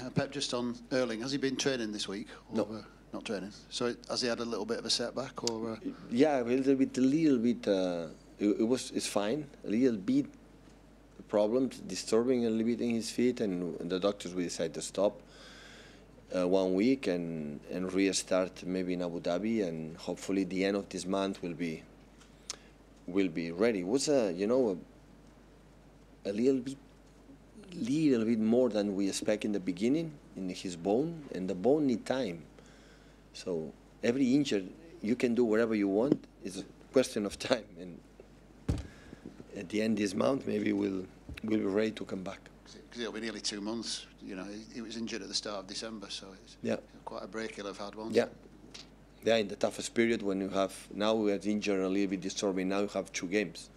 Pep, just on Erling, has he been training this week? Or, No. Not training. So has he had a little bit of a setback? Or Yeah, a little bit. It's fine. A little bit problems, disturbing a little bit in his feet, and the doctors will decide to stop 1 week and restart maybe in Abu Dhabi, and hopefully the end of this month will be ready. It was a little bit more than we expect in the beginning in his bone, and the bone need time. So every injury you can do whatever you want. It's a question of time, and at the end this month maybe we'll be ready to come back. Because it'll be nearly 2 months. You know, he was injured at the start of December, so it's quite a break he'll have had, won't it? Yeah, in the toughest period when you have, now we are injured a little bit disturbing, now you have 2 games.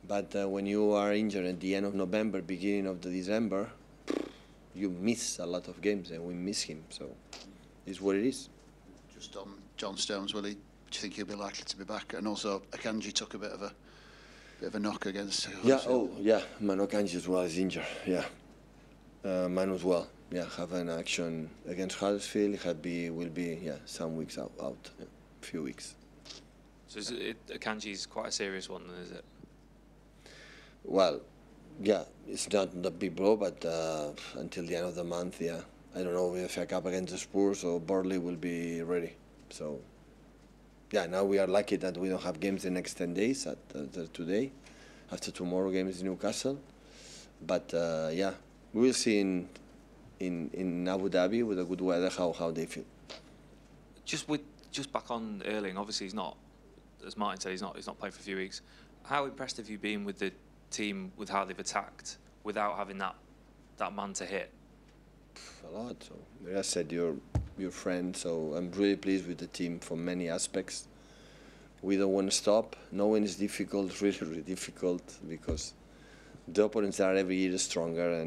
But when you are injured at the end of November, beginning of the December, you miss a lot of games, and we miss him, so it's what it is. Just on John Stones, do you think he'll be likely to be back? And also, Akanji took a bit of a knock against. Manu Akanji as well is injured. Yeah, Manu as well. Yeah, have an action against Huddersfield. Will be some weeks out, a few weeks. So Akanji's quite a serious one, then, is it? Well, yeah, it's not the big blow, but until the end of the month, I don't know if FA Cup against the Spurs or Burnley will be ready. So, now we are lucky that we don't have games the next 10 days today. After tomorrow, game is Newcastle. But, we'll see in Abu Dhabi with the good weather how they feel. Just back on Erling, obviously he's not, as Martin said, he's not played for a few weeks. How impressed have you been with the team, with how they've attacked without having that man to hit? A lot. So, like I said, your friend. So I'm really pleased with the team from many aspects. We don't want to stop. Knowing it's difficult, really, really difficult, because the opponents are every year stronger,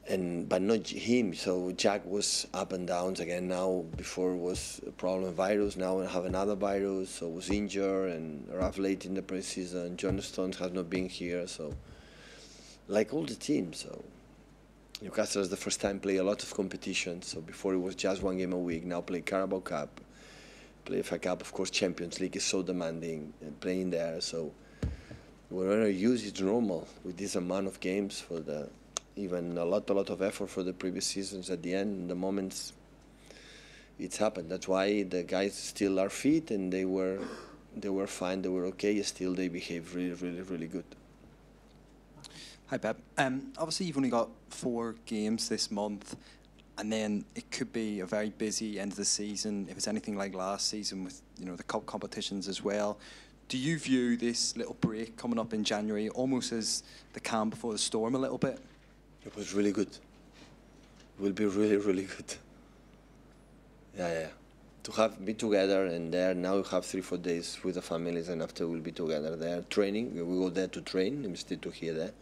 but not him. So Jack was up and downs again. Now before was a problem virus. Now I have another virus. So was injured and arrived late in the preseason. John Stones has not been here. So like all the teams. So Newcastle is the first time play a lot of competition. So before it was just 1 game a week. Now play Carabao Cup, play FA Cup. Of course, Champions League is so demanding playing there. So whatever you use is normal with this amount of games for even a lot of effort for the previous seasons. At the end, in the moments, it's happened. That's why the guys still are fit, and they were fine. They were okay. Still, they behave really, really, really good. Hi, Pep. Obviously, you've only got 4 games this month, and then it could be a very busy end of the season if it's anything like last season with the cup competitions as well. Do you view this little break coming up in January almost as the calm before the storm a little bit? It was really good. It will be really, really good. Yeah. To be together and there, now we have 3-4 days with the families, and after we'll be together there training. We go there to train instead to here there.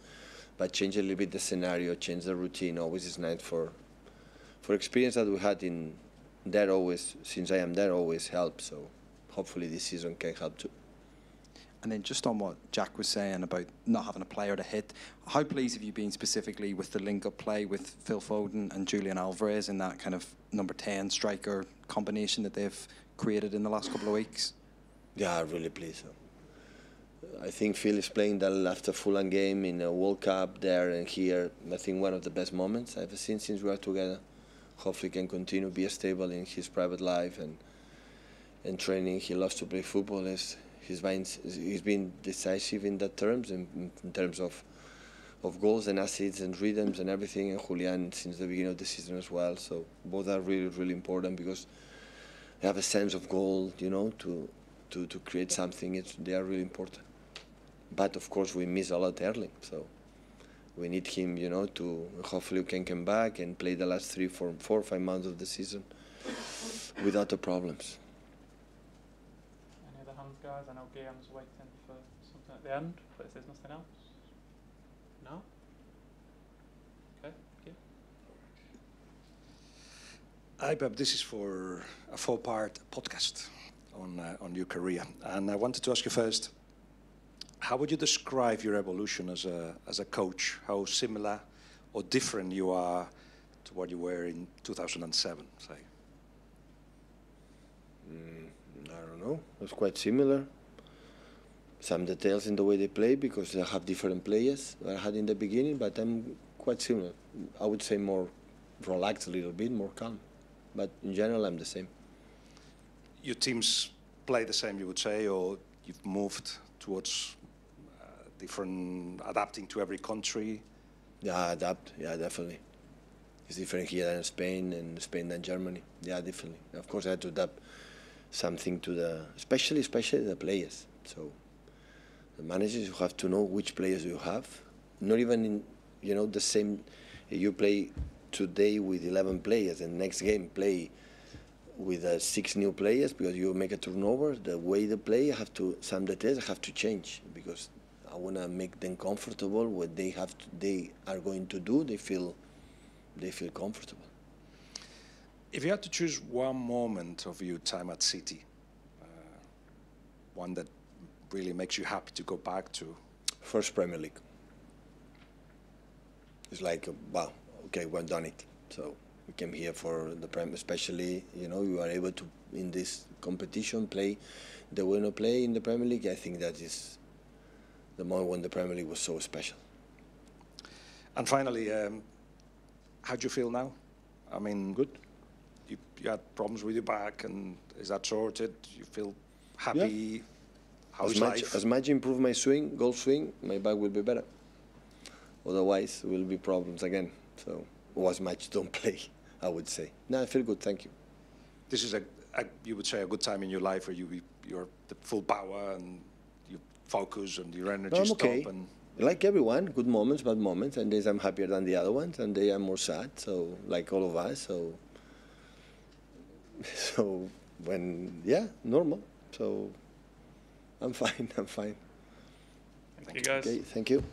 But change a little bit the scenario, change the routine. Always is nice for experience that we had in there always, since I am there, always helps. So hopefully this season can help too. And then just on what Jack was saying about not having a player to hit, how pleased have you been specifically with the link-up play with Phil Foden and Julian Alvarez in that kind of number 10 striker combination that they've created in the last couple of weeks? Yeah, really pleased. I think Phil is playing that after Fulham game in a World Cup there and here. I think one of the best moments I've seen since we are together. Hopefully can continue be stable in his private life and training. He loves to play football. He's been decisive in that terms, in terms of goals and assists and rhythms and everything. And Julian since the beginning of the season as well. So both are really, really important because they have a sense of goal, to create something. They are really important. But of course we miss a lot Erling. So we need him, to hopefully we can come back and play the last 3, 4, 5 months of the season without the problems. Guys, I know Guillaume's waiting for something at the end, but if there's nothing else, no? Okay, thank you. Hi, Pep. This is for a 4-part podcast on your career, and I wanted to ask you first: how would you describe your evolution as a coach? How similar or different you are to what you were in 2007, say? I don't know. It's quite similar. Some details in the way they play because they have different players I had in the beginning, but I'm quite similar. I would say more relaxed a little bit, more calm. But in general, I'm the same. Your teams play the same, you would say, or you've moved towards different, adapting to every country? Yeah, adapt. Yeah, definitely. It's different here than Spain than Germany. Yeah, definitely. Of course, I had to adapt something to the, especially the players. So the managers, you have to know which players you have. Not even in, the same. You play today with 11 players, and next game play with 6 new players because you make a turnover. The way they play, some details I have to change because I want to make them comfortable. What they are going to do, they feel comfortable. If you had to choose one moment of your time at City, one that really makes you happy to go back to? First Premier League. It's like, wow, okay, we've done it. So we came here for the Premier, especially, you are able to, in this competition, play the way we play in the Premier League. I think that is the moment when the Premier League was so special. And finally, how do you feel now? I mean, good. You had problems with your back, and is that sorted? You feel happy? Yeah. How's life? As much improve my swing, golf swing, my back will be better. Otherwise, there will be problems again. So, or as much don't play, I would say. No, I feel good, thank you. This is you would say, a good time in your life where you're the full power and you focus and your energy I'm stop. okay. And like everyone, good moments, bad moments, and days I'm happier than the other ones, and days I'm more sad. So, like all of us. So normal. So, I'm fine. I'm fine. Thank you, guys. Okay, thank you.